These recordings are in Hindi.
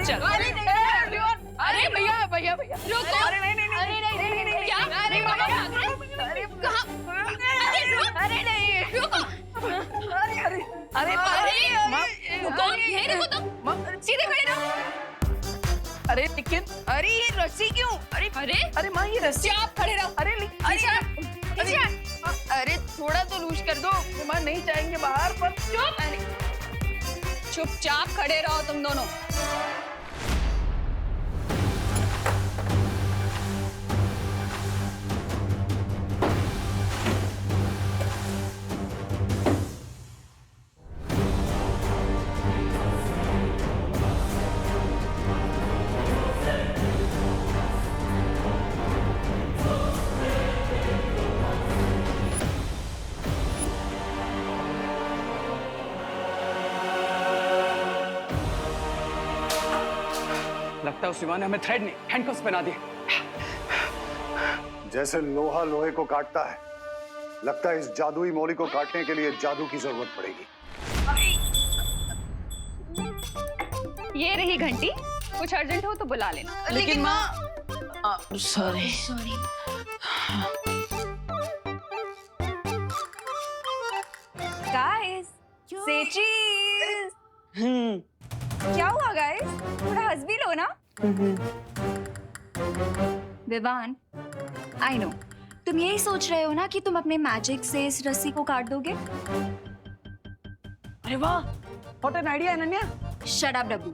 चलो। अरे भैया भैया भैया रुको। अरे नहीं नहीं नहीं नहीं नहीं क्या? अरे कहाँ? अरे नहीं रुको। अरे रुको, यहीं रुको तुम, सीधे खड़े रहो। अरे लेकिन अरे ये रस्सी क्यों? अरे माँ ये रस्सी। आप खड़े रहो। अरे अरे थोड़ा तो लूज कर दो। माँ नहीं जाएंगे बाहर पर। चुपचाप खड़े रहो तुम दोनों। लगता है उस विमान ने हमें थ्रेड नहीं हैंडकफ्स पहना दिए। जैसे लोहा लोहे को काटता है, लगता है इस जादुई मौली को काटने के लिए जादू की जरूरत पड़ेगी। ये रही घंटी, कुछ अर्जेंट हो तो बुला लेना। लेकिन माँ सॉरी। गाइस, से चीज। क्या हुआ गाइस? थोड़ा हंस भी लो ना। विवान, आई नो तुम यही सोच रहे हो ना कि तुम अपने मैजिक से इस रस्सी को काट दोगे। अरे वाह, what an idea Ananya. Shut up Dabbu.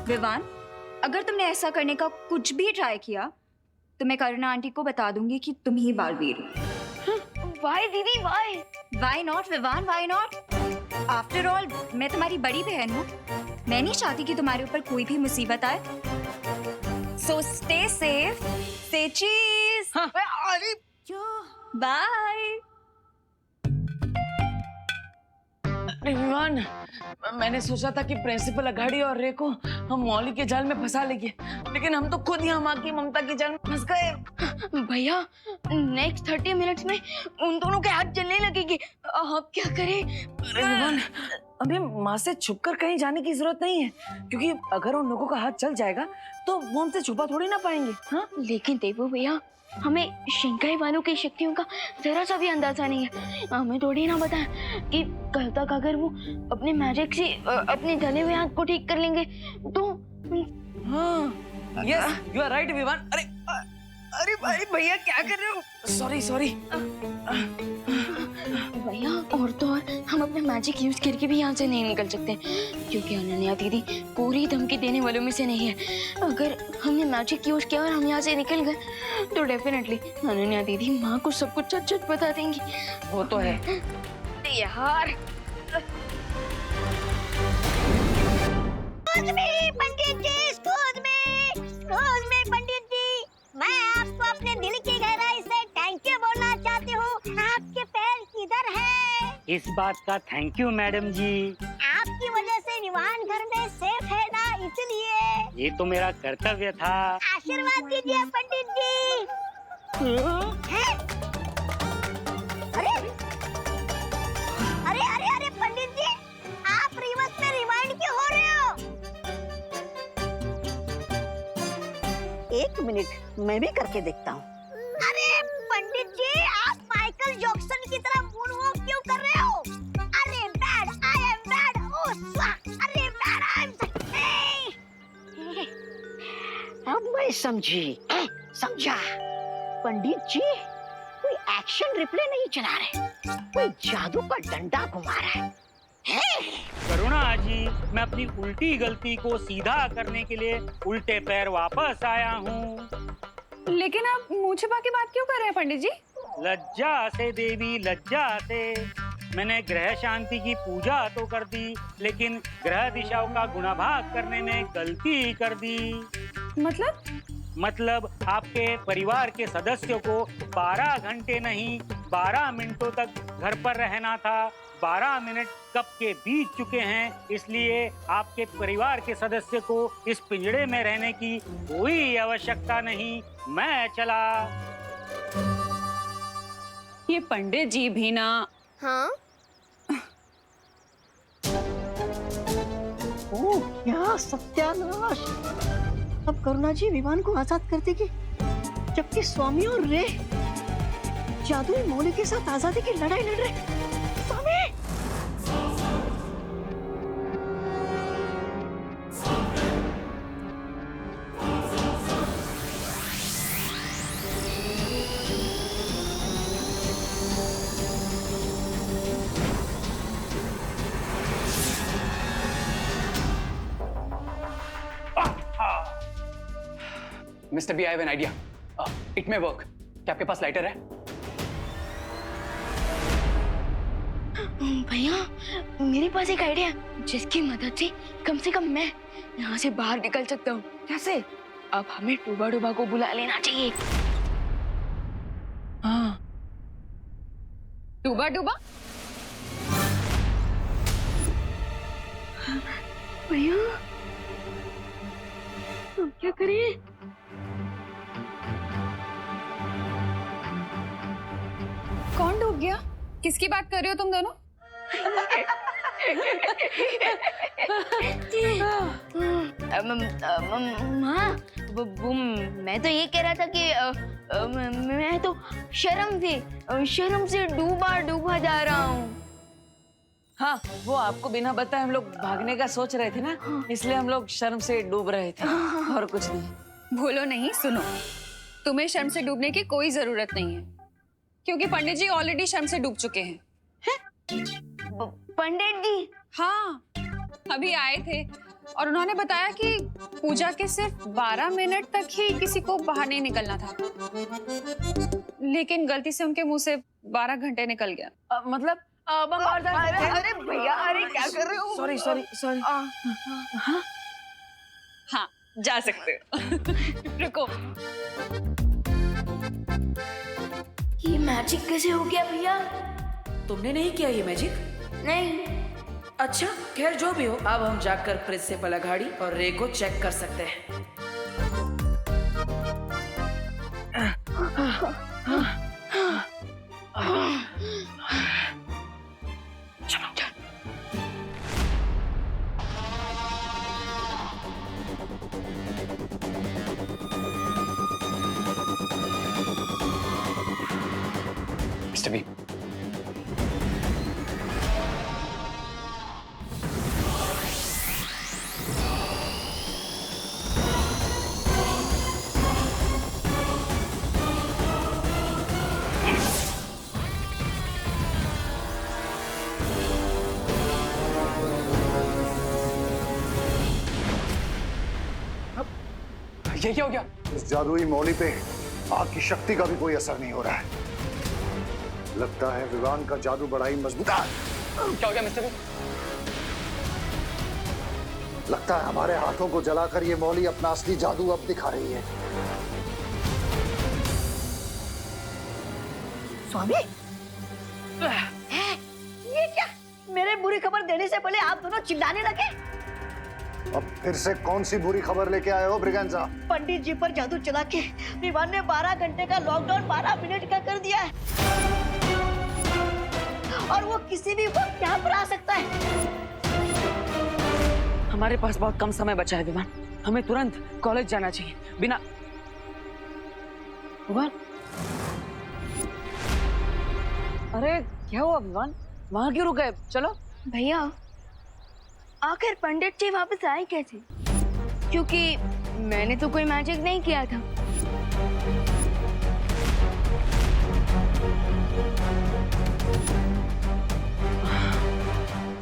Vivaan, अगर तुमने ऐसा करने का कुछ भी ट्राई किया तो मैं करुणा आंटी को बता दूंगी कि तुम ही बालवीर हो। वाई दीदी why? Why not Vivaan, why not? After all मैं तुम्हारी बड़ी बहन हूँ। मैं नहीं चाहती कि तुम्हारे ऊपर कोई भी मुसीबत आए। सो स्टे सेफ, से चीज। अरे बाय। अरे विमान, मैंने सोचा था कि प्रिंसिपल अघाड़ी और रे को हम मौली के जाल में फंसा लेंगे, लेकिन हम तो खुद ही हम माँ की ममता के जाल में फंस गए। भैया नेक्स्ट 30 मिनट्स में उन दोनों के हाथ जलने लगेंगे, आप क्या करें? अरे विमान, हमें माँ से छुपकर कहीं जाने की जरूरत नहीं है, क्योंकि अगर उन लोगों का हाथ जल जाएगा तो वो हमसे छुपा थोड़ी ना पाएंगे। हाँ, लेकिन देवो भैया, हमें शिंकाई वालों की शक्तियों का जरा सा भी अंदाजा नहीं है। हमें थोड़ी ना पता है कि कल तक अगर वो अपने मैजिक से अपने जले हुए हाथ को ठीक कर लेंगे तो। हाँ, यस यू आर राइट विमान। अरे भाई भैया क्या कर रहे हो? सॉरी। भैया और तो और हम अपने मैजिक यूज करके भी यहाँ से नहीं निकल सकते, क्योंकि अनन्या दीदी पूरी धमकी देने वालों में से नहीं है। अगर हमने मैजिक यूज किया और हम यहाँ से निकल गए तो डेफिनेटली अनन्या दीदी माँ को सब कुछ झट बता देंगी। वो तो है यार। पंडित जी, एक्सक्यूज मी पंडित जी, मैं आपको अपने दिल की गहराई से थैंक यू बोलना चाहती हूँ। आपके पैर किधर है? इस बात का थैंक यू मैडम जी। आपकी वजह से विमान घर में सेफ है ना, इसलिए। ये तो मेरा कर्तव्य था। आशीर्वाद दीजिए पंडित जी। हैं? अरे अरे अरे अरे पंडित जी, आप रिवर्स में रिवाइंड क्यों हो रहे हो? एक मिनट, मैं भी करके देखता हूँ। अरे पंडित जी, आप माइकल जैक्सन की तरह मूनवॉक क्यों कर रहे हो? अरे बैड, आई एम बैड। ओह स्वाहा, अरे बैड, आई एम अब मैं समझा। पंडित जी कोई एक्शन रिप्ले नहीं चला रहे, कोई जादू का डंडा घुमा रहा है। करुणा जी, मैं अपनी उल्टी गलती को सीधा करने के लिए उल्टे पैर वापस आया हूँ। लेकिन आप मुंह छिपा के बात क्यों कर रहे हैं पंडित जी? लज्जा से देवी, लज्जा से। मैंने ग्रह शांति की पूजा तो कर दी, लेकिन ग्रह दिशाओं का गुणाभाग करने में गलती कर दी। मतलब आपके परिवार के सदस्यों को 12 घंटे नहीं 12 मिनटों तक घर पर रहना था। 12 मिनट कब के बीत चुके हैं, इसलिए आपके परिवार के सदस्य को इस पिंजड़े में रहने की कोई आवश्यकता नहीं। मैं चला। ये पंडित जी भी ना। हाँ? ओ क्या सत्यानाश! अब करुणा जी विमान को आजाद कर देगी, जबकि स्वामी और रे जादुई मौली के साथ आजादी की लड़ाई लड़ रहे। Swami! Mr B, I have an idea. It may work. क्या आपके पास लाइटर है? भैया, मेरे पास एक आइडिया है जिसकी मदद से कम मैं यहाँ से बाहर निकल सकता हूँ। कैसे? अब हमें डूबा डूबा को बुला लेना चाहिए। हाँ, डूबा डूबा? भैया, हम क्या करें? कौन डूब गया? किसकी बात कर रहे हो तुम दोनों? माँ, वो मैं तो ये कह रहा था कि मैं तो शर्म से डूबा डूबा जा रहा हूँ। हाँ, वो आपको बिना बताए हम लोग भागने का सोच रहे थे ना, इसलिए हम लोग शर्म से डूब रहे थे और कुछ नहीं। भूलो नहीं, सुनो, तुम्हें शर्म से डूबने की कोई जरूरत नहीं है, क्योंकि पंडित जी ऑलरेडी शर्म से डूब चुके हैं। पंडित जी? हाँ, अभी आए थे और उन्होंने बताया कि पूजा के सिर्फ 12 मिनट तक ही किसी को बाहर नहीं निकलना था, लेकिन गलती से उनके मुंह से 12 घंटे निकल गया। मतलब बाहर जा रहे थे? अरे भैया, अरे क्या कर रहे हो? सॉरी। हाँ, जा सकते हो। रुको, ये मैजिक कैसे हो गया भैया? तुमने नहीं किया ये मैजिक? नहीं। अच्छा, खैर जो भी हो, अब हम जाकर प्रिंसिपल अघाड़ी और रे को चेक कर सकते हैं। मिस्टर बी, ये क्या हो गया? इस जादुई मौली पे आग की शक्ति का भी कोई असर नहीं हो रहा है। लगता है विवान का जादू बड़ा ही मजबूत है। क्या हो गया मिस्टर बी? लगता है हमारे हाथों को जलाकर ये मौली अपना असली जादू अब दिखा रही है। स्वामी, ये क्या? मेरे बुरी खबर देने से पहले आप दोनों चिल्लाने लगे। अब फिर से कौन सी बुरी खबर लेके आए हो ब्रिगेंजा? पंडित जी पर जादू चला के विवान ने 12 घंटे का लॉकडाउन 12 मिनट का कर दिया है, और वो किसी भी वक्त यहाँ पर आ सकता है। हमारे पास बहुत कम समय बचा है विवान, हमें तुरंत कॉलेज जाना चाहिए। बिना विवान, अरे क्या हुआ विवान? वहां क्यों रुक गए? चलो। भैया, आखिर पंडित जी वापस आए कैसे? क्योंकि मैंने तो कोई मैजिक नहीं किया था।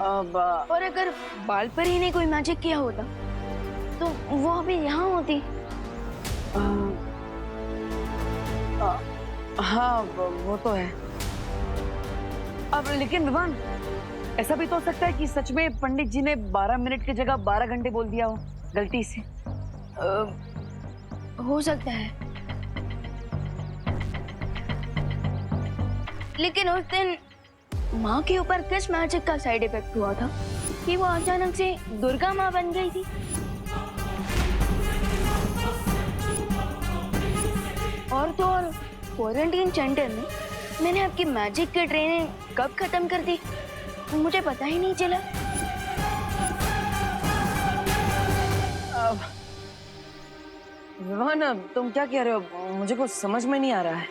अब और अगर बाल पर ही ने कोई मैजिक किया होता तो वो अभी यहाँ होती। हाँ, वो तो है। अब लेकिन विवान, ऐसा भी तो हो सकता है कि सच में पंडित जी ने 12 मिनट की जगह 12 घंटे बोल दिया हो गलती से। हो सकता है, लेकिन उस दिन माँ के ऊपर किस मैजिक का साइड इफेक्ट हुआ था कि वो अचानक से दुर्गा माँ बन गई थी? और तो और क्वारंटीन सेंटर में मैंने आपकी मैजिक की ट्रेनिंग कब खत्म कर दी मुझे पता ही नहीं चला। विवान, तुम क्या कह रहे हो? मुझे कुछ समझ में नहीं आ रहा है।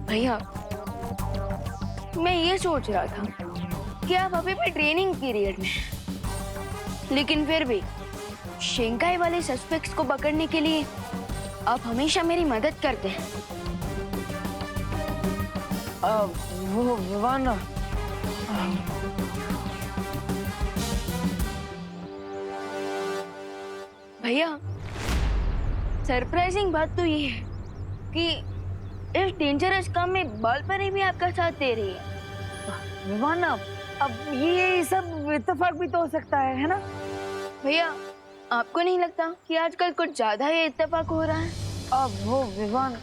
भैया, मैं ये सोच रहा था कि आप अभी भी ट्रेनिंग पीरियड में हैं, लेकिन फिर भी शिंकाई वाले सस्पेक्ट्स को पकड़ने के लिए आप हमेशा मेरी मदद करते हैं। वो विवान, भैया, सरप्राइजिंग बात तो ये है कि इस डेंजरस काम में बाल परी भी आपका साथ दे रही है। विवान, अब ये सब इत्तेफाक भी तो हो सकता है ना? भैया, आपको नहीं लगता कि आजकल कुछ ज्यादा ही इत्तेफाक हो रहा है? अब वो विवान,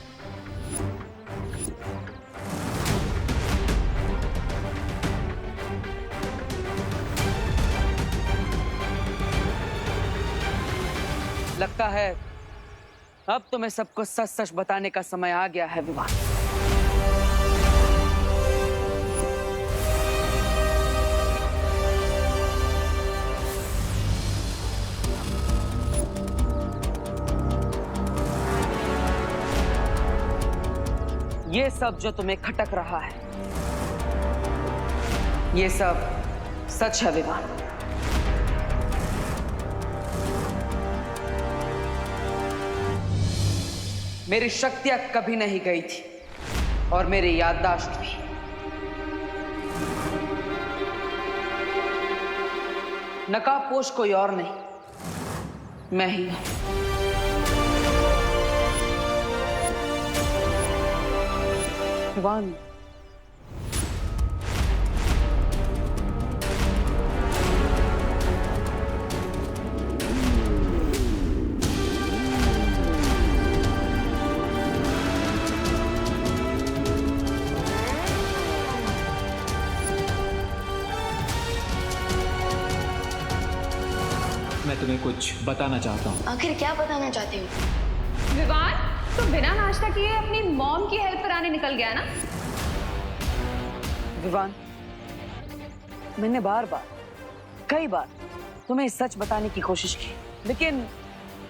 लगता है अब तुम्हें सबको सच सच बताने का समय आ गया है विवान। ये सब जो तुम्हें खटक रहा है, ये सब सच है विवान। मेरी शक्तियां कभी नहीं गई थी और मेरी याददाश्त भी। नकाबपोश कोई और नहीं, मैं ही हूं। विवान, मैं तुम्हें कुछ बताना चाहता हूँ। आखिर क्या बताना चाहते हो? विवान, तो बिना नाश्ता किए अपनी मॉम की हेल्प कराने निकल गया ना? विवान, मैंने कई बार तुम्हें सच बताने की कोशिश की, लेकिन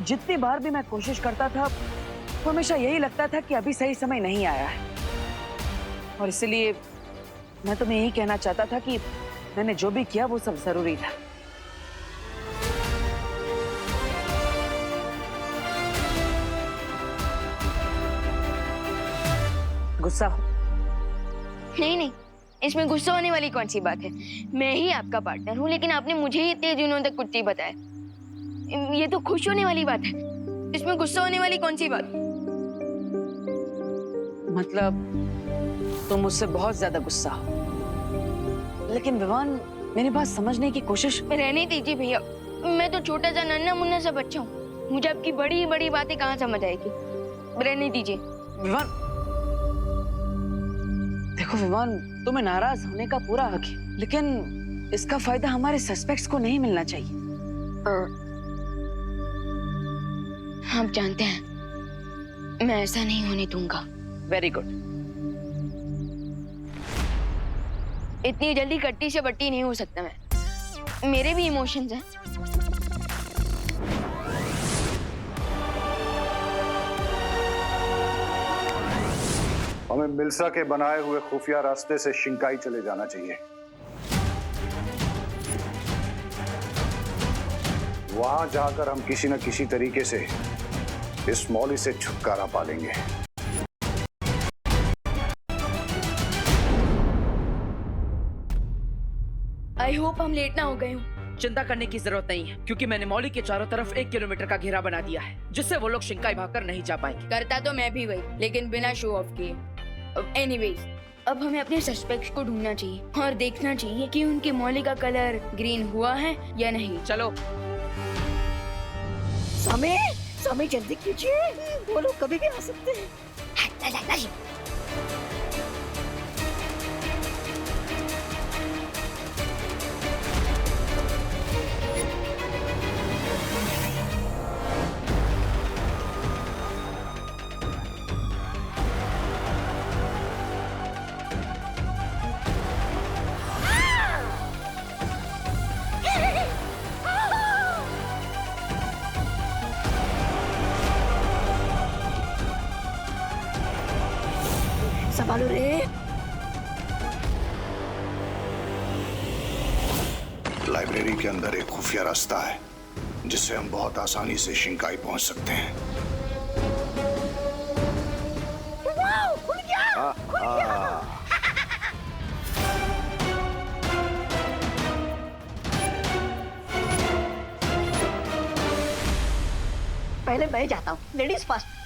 जितनी बार भी मैं कोशिश करता था, तो हमेशा यही लगता था कि अभी सही समय नहीं आया है। और इसलिए मैं तुम्हें यही कहना चाहता था कि मैंने जो भी किया वो सब जरूरी था। गुस्सा हो? नहीं नहीं, इसमें गुस्सा होने वाली कौन सी बात है? मैं ही आपका पार्टनर हूँ, लेकिन आपने मुझे ही इतने दिनों तक कुछ नहीं बताया। ये तो खुश होने वाली बात है, इसमें गुस्सा होने वाली कौन सी बात? मतलब तुम मुझसे बहुत ज्यादा गुस्सा हो। लेकिन विवान, मेरी बात समझने की कोशिश। रहने दीजिए भैया, मैं तो छोटा सा नन्हा मुन्ना सा बच्चा हूँ, मुझे आपकी बड़ी बड़ी बातें कहाँ समझ आएगी। रहने दीजिए। विवान, देखो विवान, तुम्हें नाराज होने का पूरा हक है, लेकिन इसका फायदा हमारे सस्पेक्ट्स को नहीं मिलना चाहिए। आप जानते हैं, मैं ऐसा नहीं होने दूंगा। Very good. इतनी जल्दी कट्टी से बट्टी नहीं हो सकता मैं, मेरे भी इमोशंस हैं। हमें मिल्सा के बनाए हुए खुफिया रास्ते से शिंकाई चले जाना चाहिए। वहां जाकर हम किसी न किसी तरीके से इस मौली से छुटकारा पा लेंगे। आई होप हम लेट ना हो गए हो। चिंता करने की जरूरत नहीं है, क्योंकि मैंने मौली के चारों तरफ 1 किलोमीटर का घेरा बना दिया है, जिससे वो लोग शिंकाई भागकर नहीं जा पाएंगे। करता तो मैं भी वही, लेकिन बिना शो ऑफ किए। एनीवेज, अब हमें अपने सस्पेक्ट्स को ढूंढना चाहिए और देखना चाहिए कि उनकी मौली का कलर ग्रीन हुआ है या नहीं। चलो। समय जल्दी कीजिए, वो लोग कभी भी आ सकते हैं। संभालो रे। लाइब्रेरी के अंदर एक खुफिया रास्ता है जिससे हम बहुत आसानी से शिंकाई पहुंच सकते हैं। वाओ, खुल गया, खुल गया। पहले मैं जाता हूँ, लेडीज फर्स्ट।